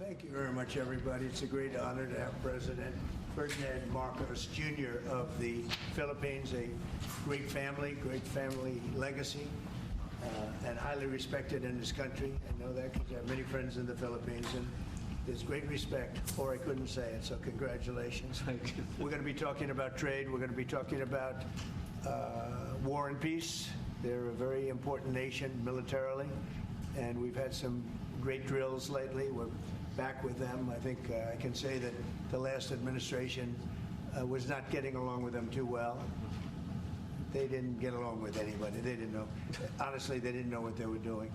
Thank you very much, everybody. It's a great honor to have President Ferdinand Marcos Jr. of the Philippines, a great family legacy, and highly respected in this country. I know that because I have many friends in the Philippines, and there's great respect, or I couldn't say it, so congratulations. Thank you. We're going to be talking about trade. We're going to be talking about war and peace. They're a very important nation militarily, and we've had some great drills lately. We're back with them. I think I can say that the last administration was not getting along with them too well. They didn't get along with anybody. They didn't know. Honestly, they didn't know what they were doing.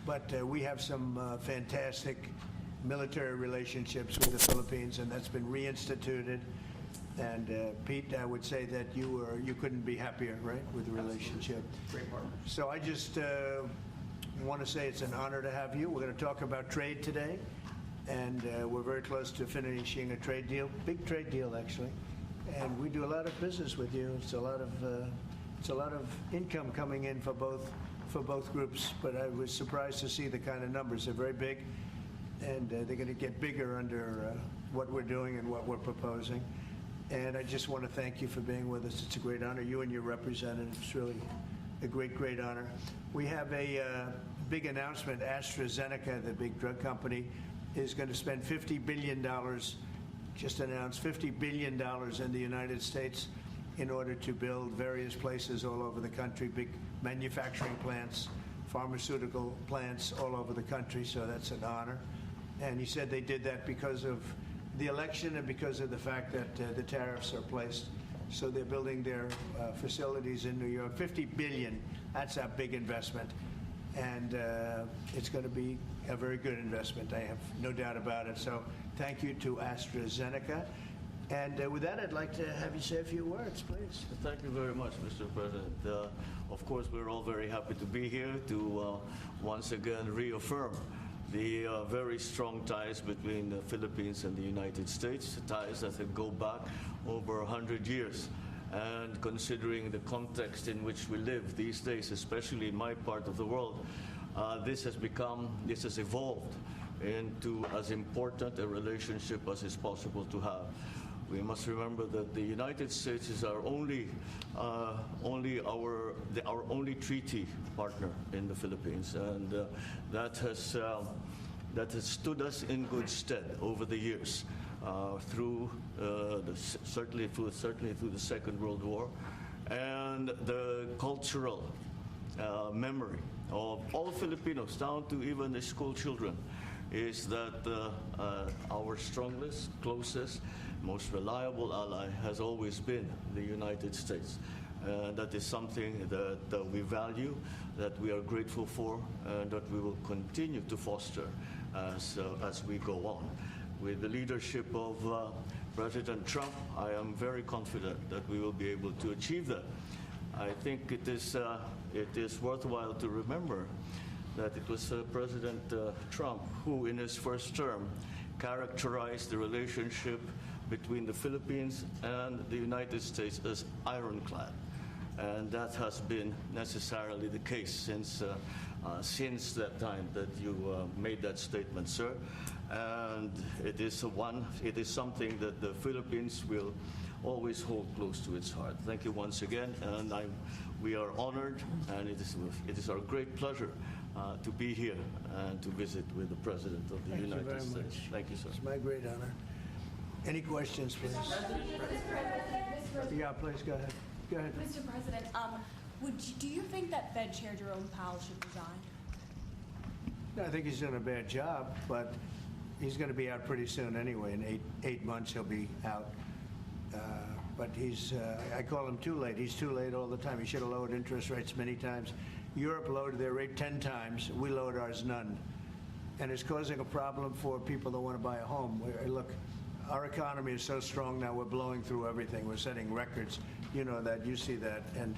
But we have some fantastic military relationships with the Philippines, and that's been reinstituted. And Pete, I would say that you couldn't be happier, right, with the relationship. Great partner. So I just want to say it's an honor to have you. We're going to talk about trade today, and we're very close to finishing a trade deal, big trade deal actually. And we do a lot of business with you. It's a lot of income coming in for both groups. But I was surprised to see the kind of numbers. They're very big, and they're going to get bigger under what we're doing and what we're proposing. And I just want to thank you for being with us. It's a great honor. You and your representative. It's really a great honor. We have a big announcement. AstraZeneca, the big drug company, is going to spend $50 billion, just announced $50 billion in the United States in order to build various places all over the country, big manufacturing plants, pharmaceutical plants all over the country. So that's an honor. And he said they did that because of the election and because of the fact that the tariffs are placed. So they're building their facilities in New York. $50 billion, that's a big investment. And it's going to be a very good investment. I have no doubt about it. So thank you to AstraZeneca. And with that, I'd like to have you say a few words, please. Thank you very much, Mr. President. Of course, we're all very happy to be here to once again reaffirm the very strong ties between the Philippines and the United States, ties that go back over 100 years. And considering the context in which we live these days, especially in my part of the world, this has evolved into as important a relationship as is possible to have. We must remember that the United States is our only treaty partner in the Philippines, and that has stood us in good stead over the years, certainly through the Second World War, and the cultural memory of all Filipinos, down to even the school children, is that our strongest, closest, most reliable ally has always been the United States. That is something that we value, that we are grateful for, and that we will continue to foster as we go on. With the leadership of President Trump, I am very confident that we will be able to achieve that. I think it is worthwhile to remember that it was President Trump who, in his first term, characterized the relationship between the Philippines and the United States as ironclad. And that has been necessarily the case since that time that you made that statement, sir. And it is something that the Philippines will always hold close to its heart. Thank you once again, and we are honored, and it is our great pleasure to be here and to visit with the President of the United States. Thank you, sir. It's my great honor. Any questions, please? Yeah, please, go ahead. Go ahead. Mr. President, do you think that Fed Chair Jerome Powell should resign? No, I think he's doing a bad job, but he's going to be out pretty soon anyway. In eight months, he'll be out. But I call him too late. He's too late all the time. He should have lowered interest rates many times. Europe lowered their rate 10 times. We lowered ours none. And it's causing a problem for people that want to buy a home. Look, our economy is so strong now, we're blowing through everything. We're setting records. You know that, you see that. And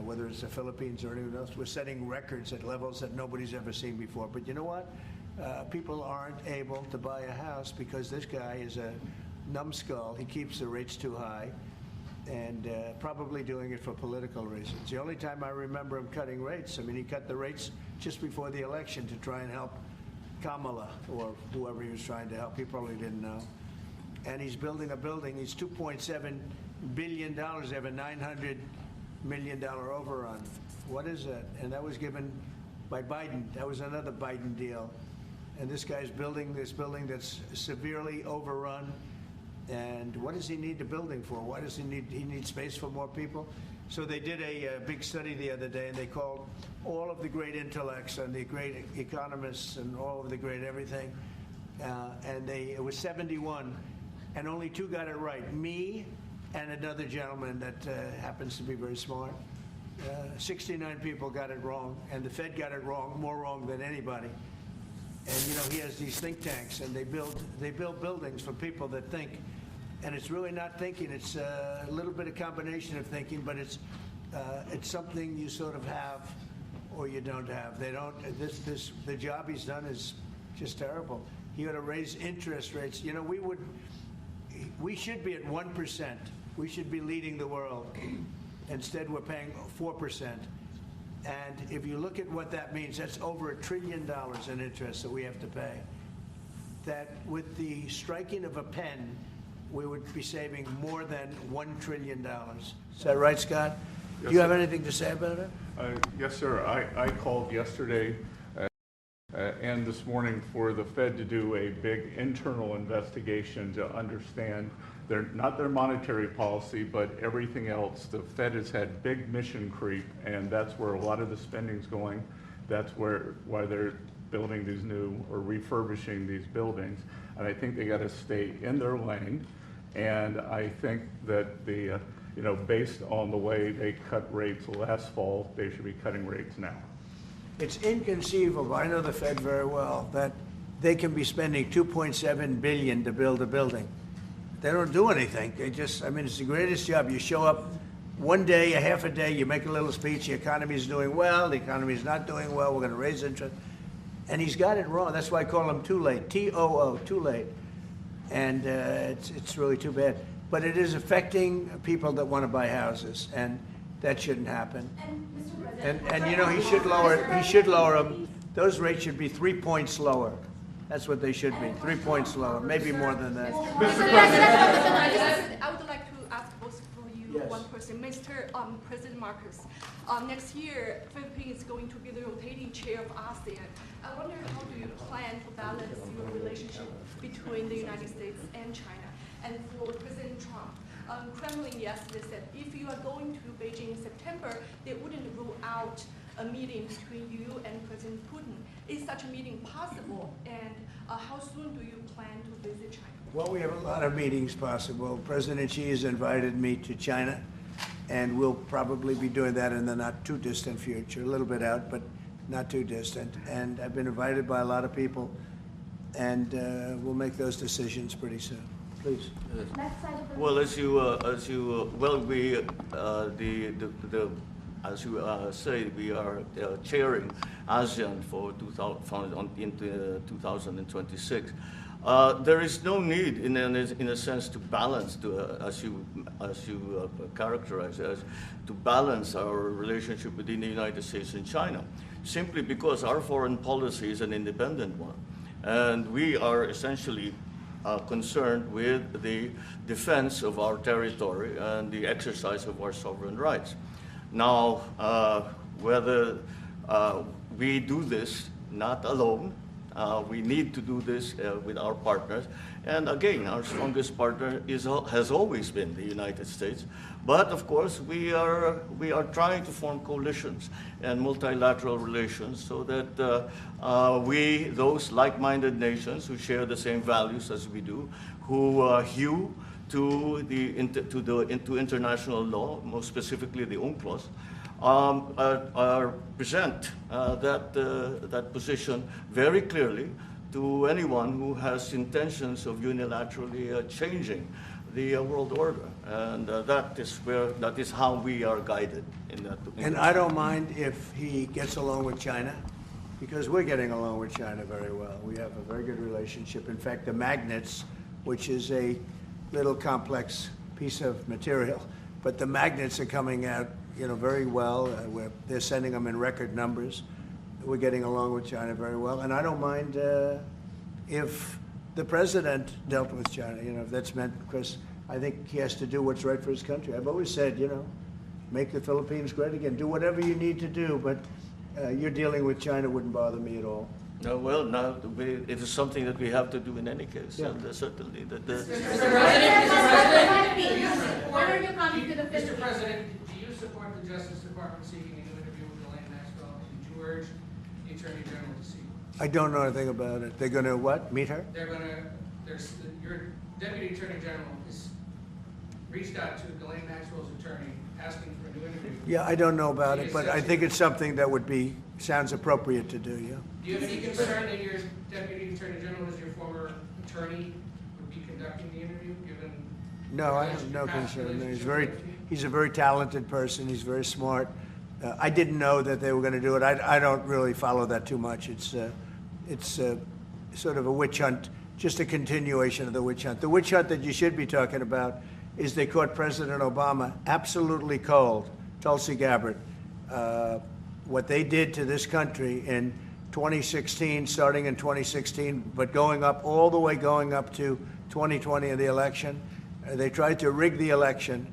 whether it's the Philippines or anyone else, we're setting records at levels that nobody's ever seen before. But you know what? People aren't able to buy a house because this guy is a numbskull. He keeps the rates too high, and probably doing it for political reasons. The only time I remember him cutting rates, I mean, he cut the rates just before the election to try and help Kamala, or whoever he was trying to help. He probably didn't know. And he's building a building. He's $2.7 billion. They have a $900 million overrun. What is that? And that was given by Biden. That was another Biden deal. And this guy's building this building that's severely overrun. And what does he need the building for? Why does he need space for more people? So they did a big study the other day, and they called all of the great intellects and the great economists and all of the great everything. And it was 71, and only 2 got it right. Me and another gentleman that happens to be very smart. 69 people got it wrong, and the Fed got it wrong, more wrong than anybody. And he has these think tanks, and they build buildings for people that think. And it's really not thinking. It's a little bit of combination of thinking, but it's something you sort of have or you don't have. They don't. The job he's done is just terrible. He ought to raise interest rates. We should be at 1%. We should be leading the world. Instead, we're paying 4%. And if you look at what that means, that's over $1 trillion in interest that we have to pay. That with the striking of a pen, we would be saving more than $1 trillion. Is that right, Scott? Yes, Do you have sir. anything to say about it? Yes, sir. I called yesterday and this morning for the Fed to do a big internal investigation to understand not their monetary policy, but everything else. The Fed has had big mission creep, and that's where a lot of the spending's going. That's why they're building these new or refurbishing these buildings. And I think they got to stay in their lane. And I think that based on the way they cut rates last fall, they should be cutting rates now. It's inconceivable, I know the Fed very well, that they can be spending $2.7 billion to build a building. They don't do anything. It's the greatest job. You show up one day, a half a day, you make a little speech, the economy's doing well, the economy's not doing well, we're going to raise interest. And he's got it wrong. That's why I call him too late, T-O-O, too late. And it's really too bad. But it is affecting people that want to buy houses, and that shouldn't happen. And Mr. President, And he should lower them. Those rates should be 3 points lower. That's what they should be, 3 points lower, maybe more than that. I would like to ask both of you Yes. one person. Mr. President Marcos, next year, Philippines is going to be the rotating chair of ASEAN. I wonder how do you plan to balance your relationship between the United States and China? And for President Trump, Kremlin yesterday said if you are going to Beijing in September, they wouldn't rule out a meeting between you and President Putin. Is such a meeting possible? And how soon do you plan to visit China? Well, we have a lot of meetings possible. President Xi has invited me to China, and we'll probably be doing that in the not too distant future, a little bit out, but not too distant. And I've been invited by a lot of people, and we'll make those decisions pretty soon. Please. Well, as you say, we are chairing ASEAN for 2026. There is no need, in a sense, to balance, as you characterize as, to balance our relationship between the United States and China, simply because our foreign policy is an independent one, and we are essentially concerned with the defense of our territory and the exercise of our sovereign rights. Now, whether we do this not alone, we need to do this with our partners. And again, our strongest partner has always been the United States. But of course, we are trying to form coalitions and multilateral relations so that those like-minded nations who share the same values as we do, who hew to international law, most specifically the UNCLOS, present that position very clearly to anyone who has intentions of unilaterally changing the world order, and that is how we are guided in that. And I don't mind if he gets along with China, because we're getting along with China very well. We have a very good relationship. In fact, the magnets, which is a little complex piece of material, but the magnets are coming out, very well. They're sending them in record numbers. we're getting along with China very well, and I don't mind if the president dealt with China, if that's meant, because I think he has to do what's right for his country. I've always said, make the Philippines great again. Do whatever you need to do, but you're dealing with China wouldn't bother me at all. No, well, now it is something that we have to do in any case, Yeah. and certainly that. What are your comments to the Mr. President, do you support the Justice Department seeking a new interview with Elaine Maxwell? Did you urge the Attorney General to seek? I don't know anything about it. They're going to what? Meet her? They're gonna, your Deputy Attorney General has reached out to Elaine Maxwell's attorney, asking for a new interview. Yeah, I don't know about it, but I think it's something that sounds appropriate to do, yeah. Do you have any concern that your Deputy Attorney General, as your former attorney, would be conducting the interview, given? No, I have no concern. He's a very talented person. He's very smart. I didn't know that they were going to do it. I don't really follow that too much. It's sort of a witch hunt, just a continuation of the witch hunt. The witch hunt that you should be talking about is they caught President Obama absolutely cold, Tulsi Gabbard. What they did to this country in 2016, starting in 2016, but going up to 2020 in the election, they tried to rig the election,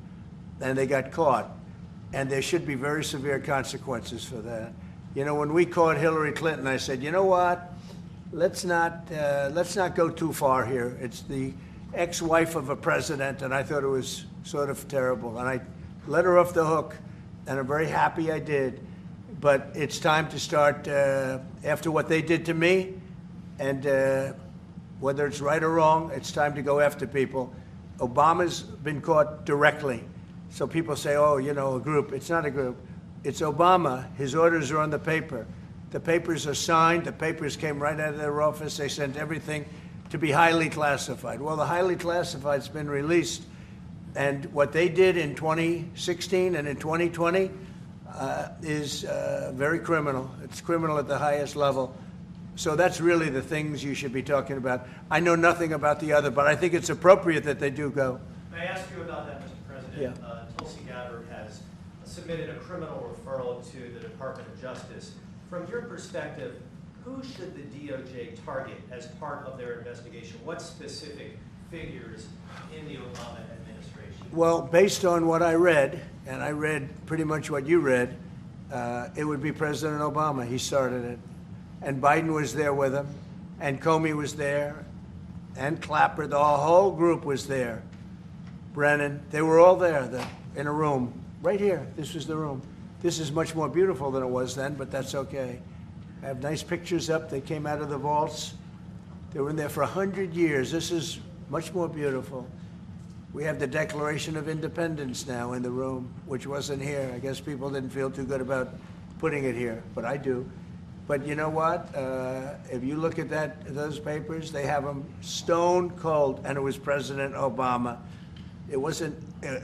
and they got caught. And there should be very severe consequences for that. When we caught Hillary Clinton, I said, you know what? Let's not go too far here. It's the ex-wife of a president, and I thought it was sort of terrible. And I let her off the hook, and I'm very happy I did. But it's time to start, after what they did to me, and whether it's right or wrong, it's time to go after people. Obama's been caught directly. So people say, oh, a group. It's not a group. It's Obama. His orders are on the paper. The papers are signed. The papers came right out of their office. They sent everything to be highly classified. Well, the highly classified's been released. And what they did in 2016 and in 2020 is very criminal. It's criminal at the highest level. So that's really the things you should be talking about. I know nothing about the other, but I think it's appropriate that they do go. May I ask you about that, Mr. President? Yeah. Tulsi Gabbard has submitted a criminal referral to the Department of Justice. From your perspective, who should the DOJ target as part of their investigation? What specific figures in the Obama administration? Well, based on what I read, and I read pretty much what you read, it would be President Obama. He started it. And Biden was there with him, and Comey was there, and Clapper. The whole group was there. Brennan, they were all there in a room. Right here, this was the room. This is much more beautiful than it was then, but that's okay. I have nice pictures up. They came out of the vaults. They were in there for 100 years. This is much more beautiful. We have the Declaration of Independence now in the room, which wasn't here. I guess people didn't feel too good about putting it here, but I do. But you know what? If you look at those papers, they have them stone cold, and it was President Obama. It wasn't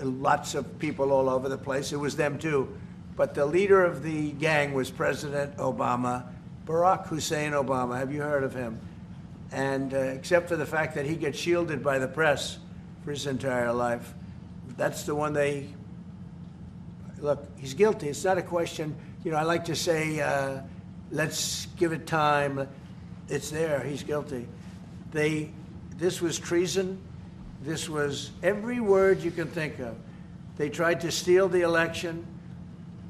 lots of people all over the place. It was them too. But the leader of the gang was President Obama, Barack Hussein Obama. Have you heard of him? And except for the fact that he gets shielded by the press for his entire life, that's the one look, he's guilty. It's not a question. I like to say, let's give it time. It's there. He's guilty. This was treason. This was every word you can think of. They tried to steal the election.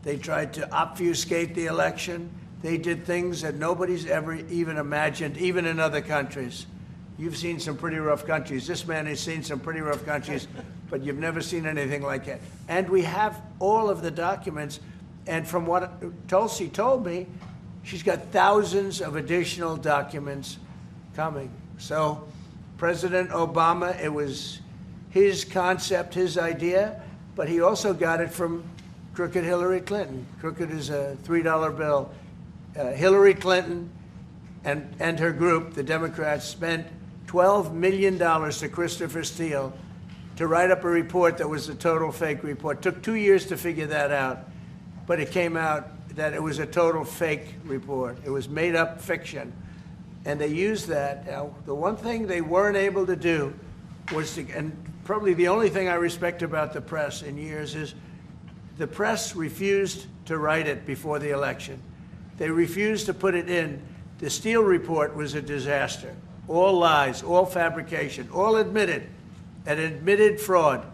They tried to obfuscate the election. They did things that nobody's ever even imagined, even in other countries. You've seen some pretty rough countries. This man has seen some pretty rough countries, but you've never seen anything like it. And we have all of the documents. And from what Tulsi told me, she's got thousands of additional documents coming. So President Obama, it was his concept, his idea, but he also got it from crooked Hillary Clinton. Crooked is a $3 bill. Hillary Clinton and her group, the Democrats, spent $12 million to Christopher Steele to write up a report that was a total fake report. Took 2 years to figure that out, but it came out that it was a total fake report. It was made up fiction. And they used that. Now, the one thing they weren't able to do was to, and probably the only thing I respect about the press in years is the press refused to write it before the election. They refused to put it in. The Steele report was a disaster. All lies, all fabrication, all admitted, an admitted fraud.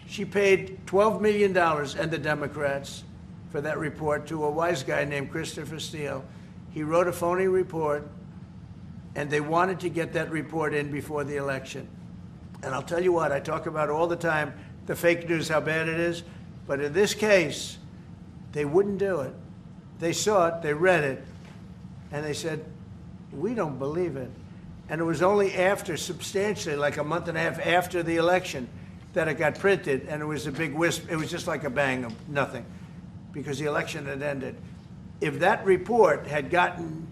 She paid $12 million, and the Democrats, for that report to a wise guy named Christopher Steele. He wrote a phony report, and they wanted to get that report in before the election. And I'll tell you what, I talk about all the time, the fake news, how bad it is. But in this case, they wouldn't do it. They saw it, they read it, and they said, we don't believe it. And it was only after, substantially, like a month and a half after the election, that it got printed, and it was a big wisp. It was just like a bang of nothing, because the election had ended. If that report had gotten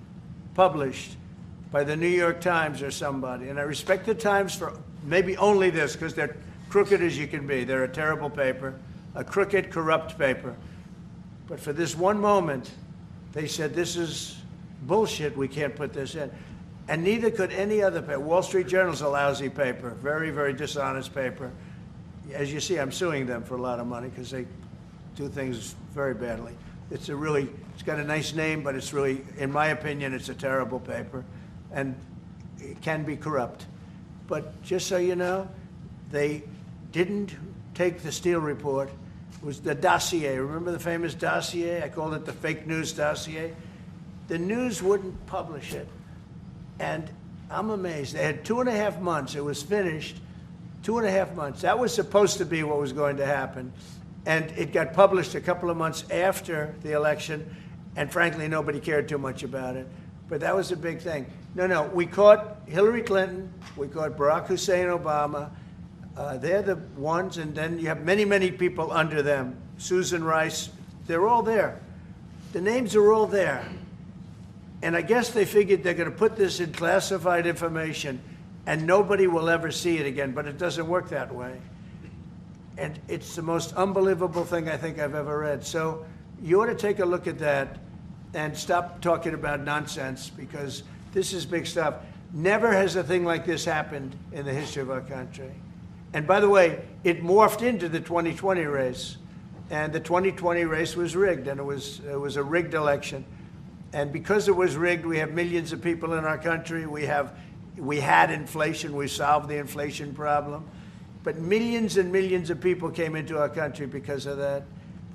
published by the New York Times or somebody, and I respect the Times for maybe only this, because they're crooked as you can be. They're a terrible paper, a crooked, corrupt paper. But for this one moment, they said, this is bullshit, we can't put this in. And neither could any other paper. Wall Street Journal's a lousy paper, very, very dishonest paper. As you see, I'm suing them for a lot of money because they do things very badly. It's got a nice name, but it's really, in my opinion, it's a terrible paper, and it can be corrupt. But just so you know, they didn't take the Steele report. It was the dossier. Remember the famous dossier? I called it the fake news dossier. The news wouldn't publish it. And I'm amazed. They had 2.5 months. It was finished. 2.5 months. That was supposed to be what was going to happen. And it got published a couple of months after the election. And frankly, nobody cared too much about it. But that was a big thing. No, we caught Hillary Clinton. We caught Barack Hussein Obama. They're the ones, and then you have many, many people under them. Susan Rice, they're all there. The names are all there. And I guess they figured they're going to put this in classified information, and nobody will ever see it again, but it doesn't work that way. And it's the most unbelievable thing I think I've ever read. So you ought to take a look at that and stop talking about nonsense, because this is big stuff. Never has a thing like this happened in the history of our country. And by the way, it morphed into the 2020 race. And the 2020 race was rigged, and it was a rigged election. And because it was rigged, we have millions of people in our country. We had inflation. We solved the inflation problem. But millions and millions of people came into our country because of that.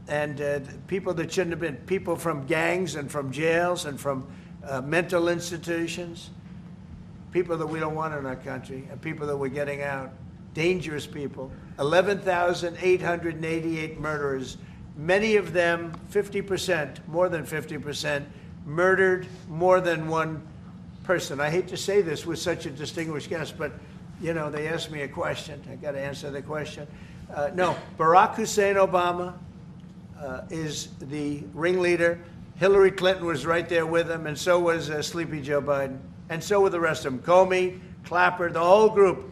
And people that shouldn't have been, people from gangs and from jails and from mental institutions, people that we don't want in our country, and people that we're getting out, dangerous people. 11,888 murderers, many of them, 50%, more than 50%, murdered more than one person. I hate to say this with such a distinguished guest, but you know, they asked me a question. I got to answer the question. No, Barack Hussein Obama is the ringleader. Hillary Clinton was right there with him, and so was Sleepy Joe Biden, and so were the rest of them. Comey, Clapper, the whole group.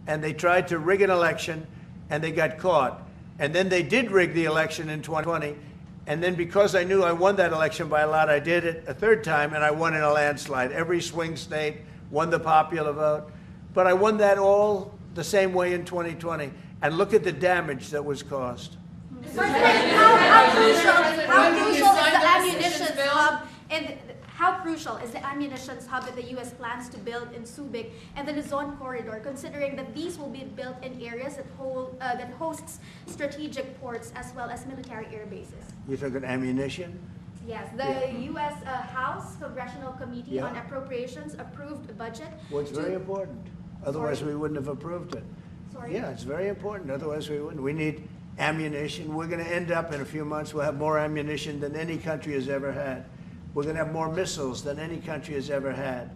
And they tried to rig an election, and they got caught. And then they did rig the election in 2020. And then because I knew I won that election by a lot, I did it a third time, and I won in a landslide. Every swing state won the popular vote. But I won that all the same way in 2020. And look at the damage that was caused. How crucial is the ammunition hub, and how crucial is the ammunition hub that the U.S. plans to build in Subic and the Luzon corridor, considering that these will be built in areas that hosts strategic ports as well as military air bases? You're talking ammunition? Yes, the U.S. House Congressional Committee on Appropriations approved a budget. Well, it's very important. Otherwise, we wouldn't have approved it. Sorry? Yeah, it's very important. Otherwise, we wouldn't. We need ammunition. We're going to end up in a few months, we'll have more ammunition than any country has ever had. We're going to have more missiles than any country has ever had.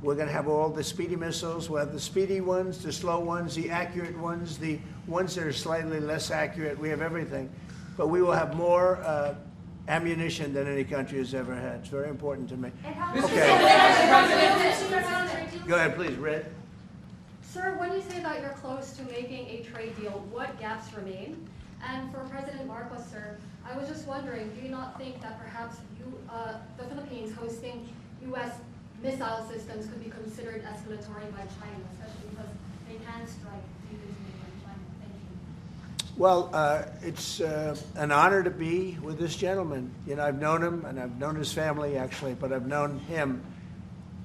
We're going to have all the speedy missiles. We'll have the speedy ones, the slow ones, the accurate ones, the ones that are slightly less accurate. We have everything. But we will have more ammunition than any country has ever had. It's very important to me. Okay. Go ahead, please, Red. Sir, when you say that you're close to making a trade deal, what gaps remain? And for President Marcos, sir, I was just wondering, do you not think that perhaps the Philippines hosting U.S. missile systems could be considered escalatory by China, especially because they can strike using China? Thank you. Well, it's an honor to be with this gentleman. You know, I've known him, and I've known his family, actually, but I've known him.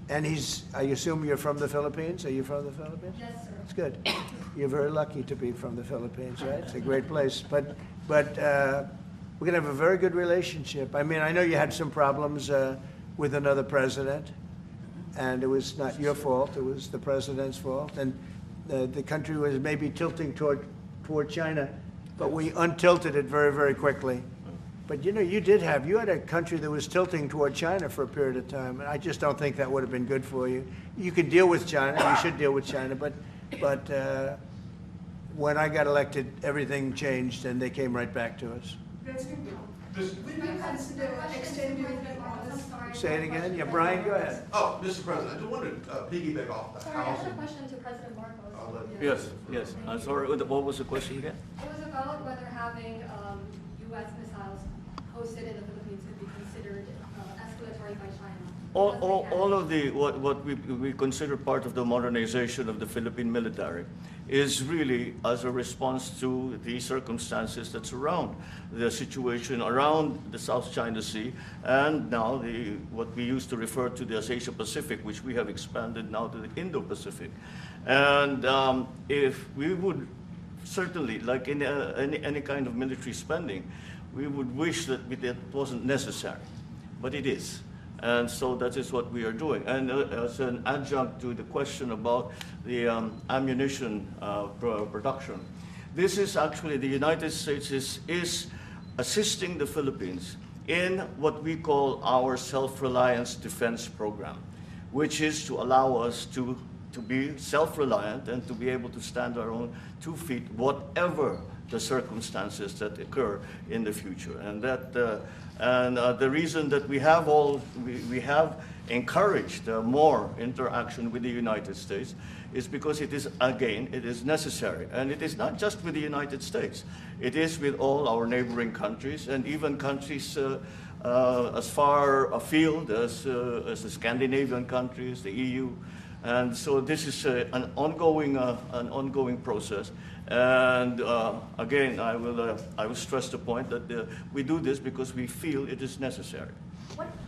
And I assume you're from the Philippines? Are you from the Philippines? Yes, sir. It's good. You're very lucky to be from the Philippines, right? It's a great place. But we're going to have a very good relationship. I mean, I know you had some problems with another president, and it was not your fault. It was the president's fault. And the country was maybe tilting toward China, but we untilted it very, very quickly. But you know, you had a country that was tilting toward China for a period of time, and I just don't think that would have been good for you. You can deal with China, you should deal with China, but when I got elected, everything changed, and they came right back to us. Say it again? Yeah, Brian, go ahead. Oh, Mr. President, I just wanted to piggyback off the Sorry, I have a housing. question to President Marcos. Yes. I'm sorry, what was the question again? It was about whether having U.S. missiles hosted in the Philippines could be considered escalatory by China. All of the, what we consider part of the modernization of the Philippine military is really as a response to the circumstances that surround the situation around the South China Sea, and now what we used to refer to as Asia Pacific, which we have expanded now to the Indo-Pacific. And if we would certainly, like in any kind of military spending, we would wish that it wasn't necessary, but it is. And so that is what we are doing. And as an adjunct to the question about the ammunition production, this is actually, the United States is assisting the Philippines in what we call our self-reliance defense program, which is to allow us to be self-reliant and to be able to stand our own 2 feet, whatever the circumstances that occur in the future. And that the reason that we have encouraged more interaction with the United States is because it is necessary. And it is not just with the United States. It is with all our neighboring countries, and even countries as far afield as the Scandinavian countries, the EU. And so this is an ongoing process. And again, I will stress the point that we do this because we feel it is necessary.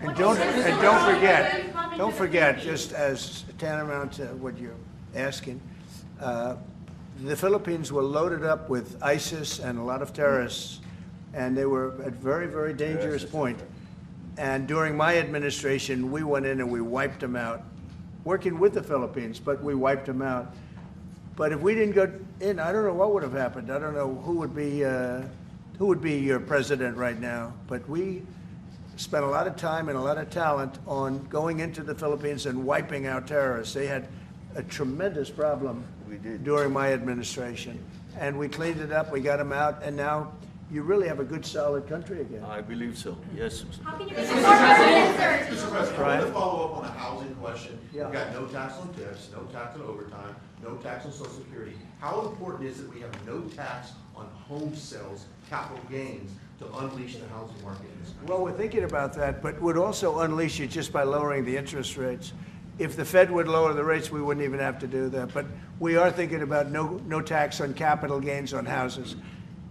And don't forget, just as tantamount to what you're asking, the Philippines were loaded up with ISIS and a lot of terrorists, and they were at very, very dangerous point. And during my administration, we went in and we wiped them out, working with the Philippines, but we wiped them out. But if we didn't go in, I don't know what would have happened. I don't know who would be your president right now. But we spent a lot of time and a lot of talent on going into the Philippines and wiping out terrorists. They had a tremendous problem during my administration, and we cleaned it up. We got them out, and now you really have a good, solid country again. I believe so. Yes. How can you be more president, sir? Mr. President, I want to follow up on the housing question. Yeah. We've got no tax on tips, no tax on overtime, no tax on Social Security. How important is it we have no tax on home sales, capital gains, to unleash the housing market in this country? Well, we're thinking about that, but would also unleash it just by lowering the interest rates. If the Fed would lower the rates, we wouldn't even have to do that. But we are thinking about no tax on capital gains on houses.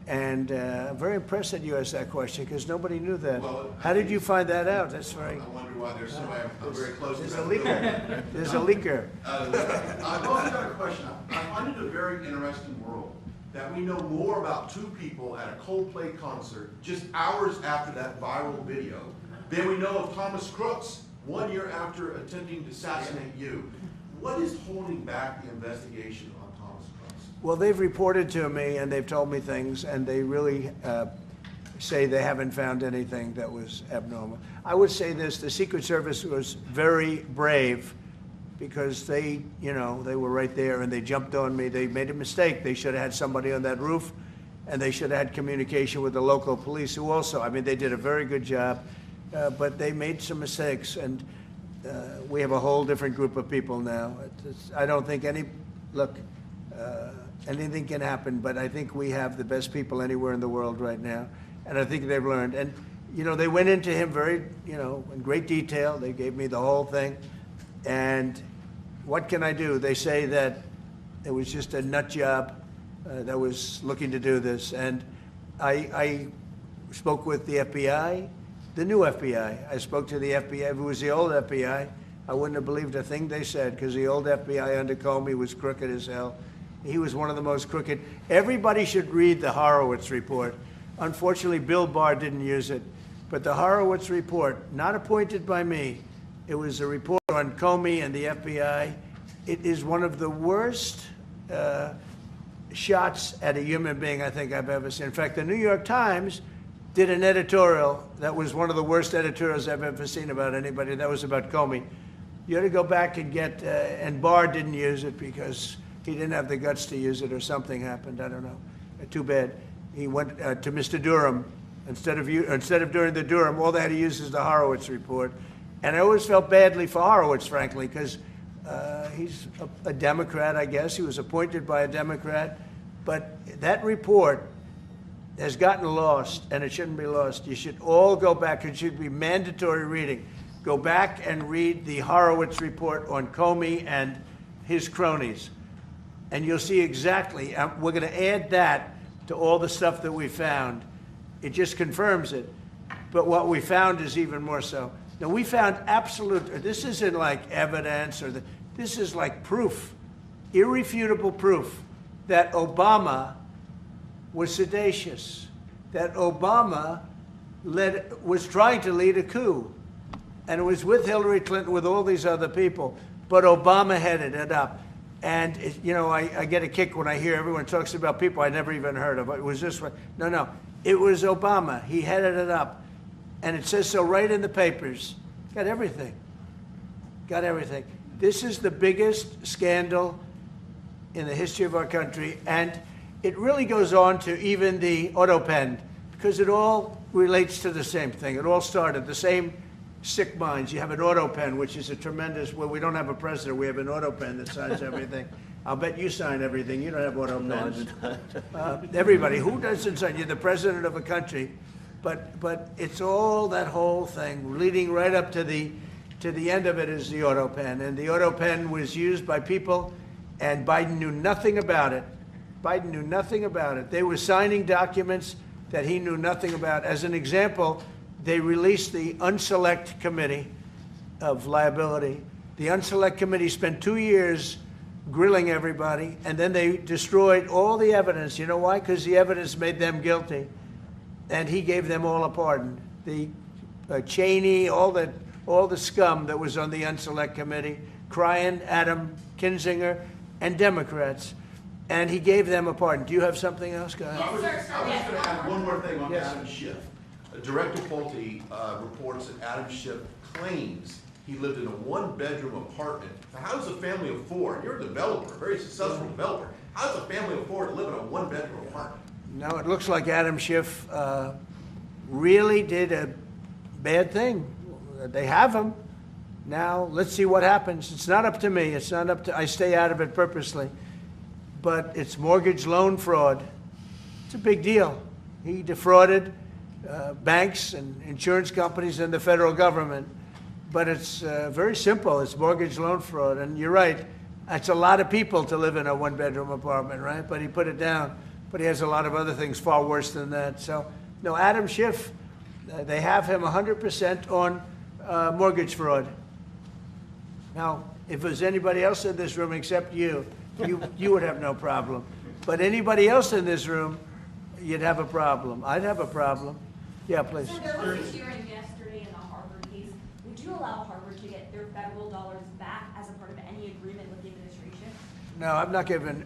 And I'm very impressed that you asked that question, because nobody knew that. Well, how did you find that out? That's very... I wonder why there's somebody I'm very close to. There's a leaker. There's a leaker. I've also got a question. I find it a very interesting world that we know more about two people at a Coldplay concert just hours after that viral video than we know of Thomas Crooks 1 year after attempting to assassinate you. What is holding back the investigation on Thomas Crooks? Well, they've reported to me, and they've told me things, and they really say they haven't found anything that was abnormal. I would say this: the Secret Service was very brave, because they were right there, and they jumped on me. They made a mistake. They should have had somebody on that roof, and they should have had communication with the local police, who also, I mean, they did a very good job, but they made some mistakes, and we have a whole different group of people now. I don't think anything can happen, but I think we have the best people anywhere in the world right now, and I think they've learned. And, they went into him very, in great detail. They gave me the whole thing, and what can I do? They say that it was just a nut job, that was looking to do this. And I spoke with the FBI, the new FBI. I spoke to the FBI. If it was the old FBI, I wouldn't have believed a thing they said, because the old FBI under Comey was crooked as hell. He was one of the most crooked. Everybody should read the Horowitz report. Unfortunately, Bill Barr didn't use it. But the Horowitz report, not appointed by me, it was a report on Comey and the FBI. It is one of the worst shots at a human being I think I've ever seen. In fact, the New York Times did an editorial that was one of the worst editorials I've ever seen about anybody. That was about Comey. You ought to go back and get, and Barr didn't use it because he didn't have the guts to use it, or something happened, I don't know. Too bad. He went to Mr. Durham. Instead of doing the Durham, all they had to use is the Horowitz report. And I always felt badly for Horowitz, frankly, because he's a Democrat, I guess. He was appointed by a Democrat. But that report has gotten lost, and it shouldn't be lost. You should all go back. It should be mandatory reading. Go back and read the Horowitz report on Comey and his cronies. And you'll see exactly, we're going to add that to all the stuff that we found. It just confirms it. But what we found is even more so. Now, we found absolute, this isn't like evidence, this is like proof, irrefutable proof, that Obama was seditious, that Obama was trying to lead a coup. And it was with Hillary Clinton, with all these other people, but Obama headed it up. And, I get a kick when I hear everyone talks about people I never even heard of. It was this one. No. It was Obama. He headed it up. And it says so right in the papers. Got everything. Got everything. This is the biggest scandal in the history of our country. And it really goes on to even the auto pen, because it all relates to the same thing. It all started, the same sick minds. You have an auto pen, which is a tremendous, well, we don't have a president. We have an auto pen that signs everything. I'll bet you sign everything. You don't have auto pens. Everybody. Who doesn't sign? You're the president of a country. But it's all that whole thing leading right up to the end of it is the auto pen. And the auto pen was used by people, and Biden knew nothing about it. Biden knew nothing about it. They were signing documents that he knew nothing about. As an example, they released the Unselect Committee of Liability. The Unselect Committee spent 2 years grilling everybody, and then they destroyed all the evidence. You know why? Because the evidence made them guilty, and he gave them all a pardon. The Cheney, all the scum that was on the Unselect Committee, Cryan, Adam Kinzinger, and Democrats, and he gave them a pardon. Do you have something else, guys? I was just going to add one more thing on Adam Schiff. Director Pulte reports that Adam Schiff claims he lived in a one-bedroom apartment. Now, how does a family of four, and you're a developer, a very successful developer, how does a family of four live in a one-bedroom apartment? No, it looks like Adam Schiff really did a bad thing. They have him. Now, let's see what happens. It's not up to me. It's not up to, I stay out of it purposely. But it's mortgage loan fraud. It's a big deal. He defrauded banks and insurance companies and the federal government. But it's very simple. It's mortgage loan fraud. And you're right. It's a lot of people to live in a one-bedroom apartment, right? But he put it down. But he has a lot of other things far worse than that. So, no, Adam Schiff, they have him 100% on mortgage fraud. Now, if there's anybody else in this room except you would have no problem. But anybody else in this room, you'd have a problem. I'd have a problem. Yeah, please. So there was a hearing yesterday in the Harvard case. Would you allow Harvard to get their federal dollars back as a part of any agreement with the administration? No, I'm not giving.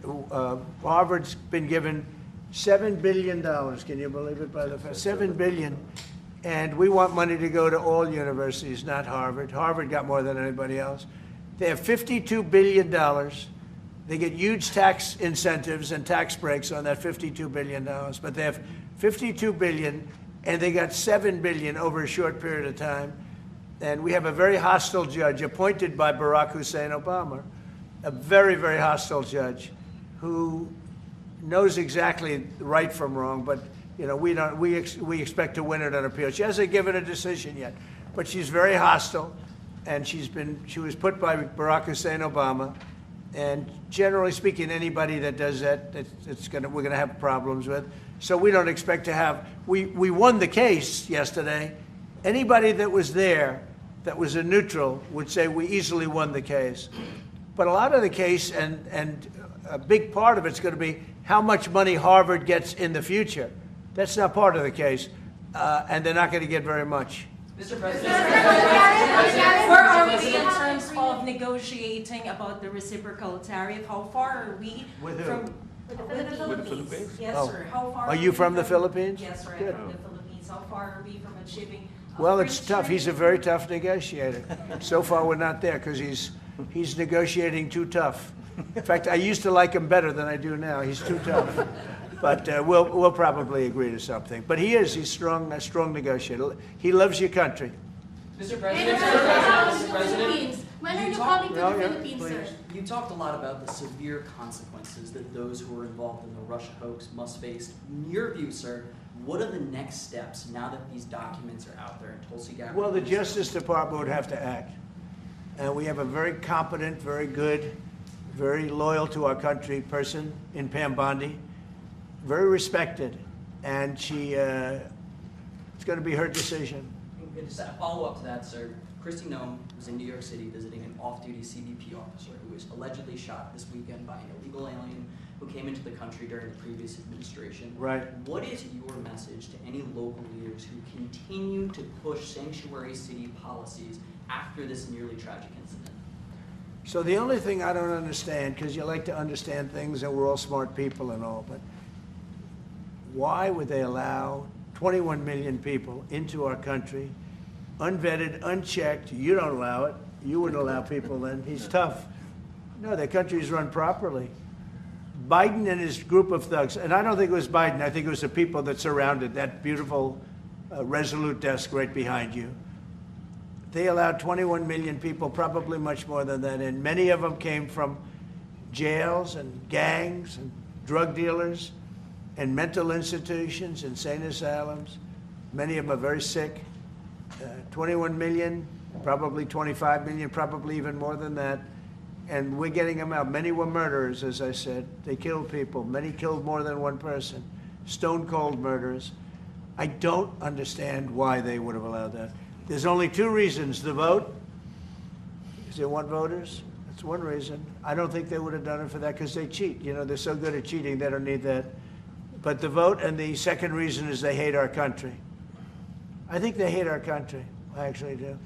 Harvard's been given $7 billion. Can you believe it? By the $7 billion, and we want money to go to all universities, not Harvard. Harvard got more than anybody else. They have $52 billion. They get huge tax incentives and tax breaks on that $52 billion. But they have $52 billion, and they got $7 billion over a short period of time. And we have a very hostile judge appointed by Barack Hussein Obama, a very, very hostile judge who knows exactly right from wrong, but we expect to win it on appeal. She hasn't given a decision yet, but she's very hostile, and she was put by Barack Hussein Obama, And generally speaking, anybody that does that, we're gonna have problems with. So we don't expect to have, we won the case yesterday. Anybody that was there, that was a neutral, would say we easily won the case. But a lot of the case, and a big part of it's gonna be how much money Harvard gets in the future. That's not part of the case, and they're not gonna get very much. Mr. President, where are we in terms of negotiating about the reciprocal tariff? How far are we With who? from With the Philippines? Yes, Oh. sir. How far Are you we from the Philippines? Yes, sir. I'm Good. from the Philippines. How far are we from achieving? a Well, free it's tough. He's a trade? very tough negotiator. So far, we're not there because he's negotiating too tough. In fact, I used to like him better than I do now. He's too tough. But we'll probably agree to something. But he's strong, a strong negotiator. He loves your country. Mr. And President, the Mr. President, Philippines. When are you talk- coming to the Yeah, yeah, Philippines, sir? please. You talked a lot about the severe consequences that those who were involved in the Russia hoax must face. In your view, sir, what are the next steps now that these documents are out there and Tulsi Gabbard? Well, the Justice Department would have to act. And we have a very competent, very good, very loyal to our country person in Pam Bondi, very respected. And it's going to be her decision. And just a follow-up to that, sir. Kristi Noem was in New York City visiting an off-duty CBP officer who was allegedly shot this weekend by an illegal alien who came into the country during the previous administration. Right. What is your message to any local leaders who continue to push sanctuary city policies after this nearly tragic incident? So the only thing I don't understand, because you like to understand things and we're all smart people and all, but why would they allow 21 million people into our country, unvetted, unchecked? You don't allow it. You wouldn't allow people then. He's tough. No, their country's run properly. Biden and his group of thugs, and I don't think it was Biden, I think it was the people that surrounded that beautiful Resolute desk right behind you. They allowed 21 million people, probably much more than that, and many of them came from jails and gangs and drug dealers and mental institutions, insane asylums. Many of them are very sick. 21 million, probably 25 million, probably even more than that. And we're getting them out. Many were murderers, as I said. They killed people. Many killed more than one person. Stone cold murderers. I don't understand why they would have allowed that. There's only two reasons. The vote, because they want voters. That's one reason. I don't think they would have done it for that because they cheat. You know, they're so good at cheating, they don't need that. But the vote, and the second reason is they hate our country. I think they hate our country. I actually do.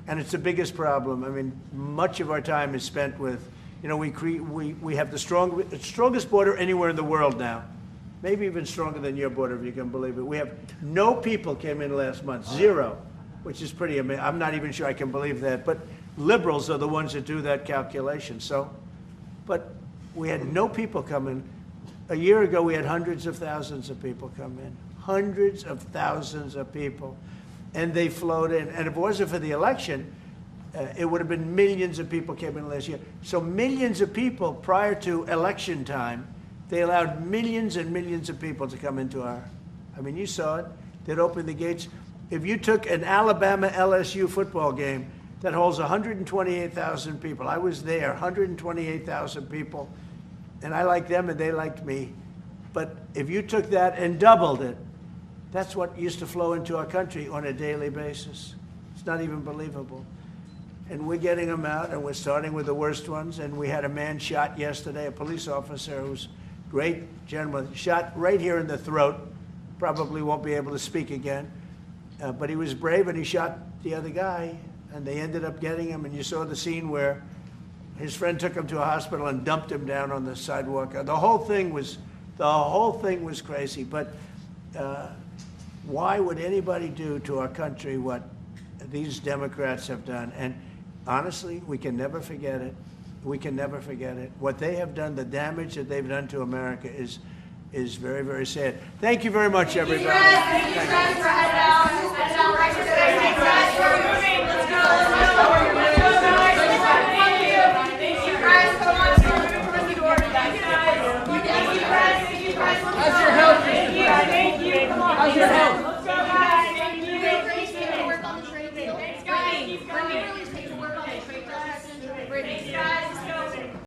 And it's the biggest problem. I mean, much of our time is spent with, you know, we have the strongest border anywhere in the world now. Maybe even stronger than your border, if you can believe it. We have no people came in last month, zero, which is pretty amazing. I'm not even sure I can believe that. But liberals are the ones that do that calculation. So, but we had no people come in. A year ago, we had hundreds of thousands of people come in. Hundreds of thousands of people. And they flowed in. And if it wasn't for the election, it would have been millions of people came in last year. So millions of people prior to election time, they allowed millions and millions of people to come into our, I mean, you saw it. They'd open the gates. If you took an Alabama-LSU football game that holds 128,000 people, I was there, 128,000 people, and I liked them and they liked me. But if you took that and doubled it, that's what used to flow into our country on a daily basis. It's not even believable. And we're getting them out, and we're starting with the worst ones. And we had a man shot yesterday, a police officer who's a great gentleman, shot right here in the throat. Probably won't be able to speak again. But he was brave, and he shot the other guy, and they ended up getting him. And you saw the scene where his friend took him to a hospital and dumped him down on the sidewalk. The whole thing was crazy. But why would anybody do to our country what these Democrats have done? And honestly, we can never forget it. We can never forget it. What they have done, the damage that they've done to America is very, very sad. Thank you very much, everybody. Thank you, Fred. Let's go.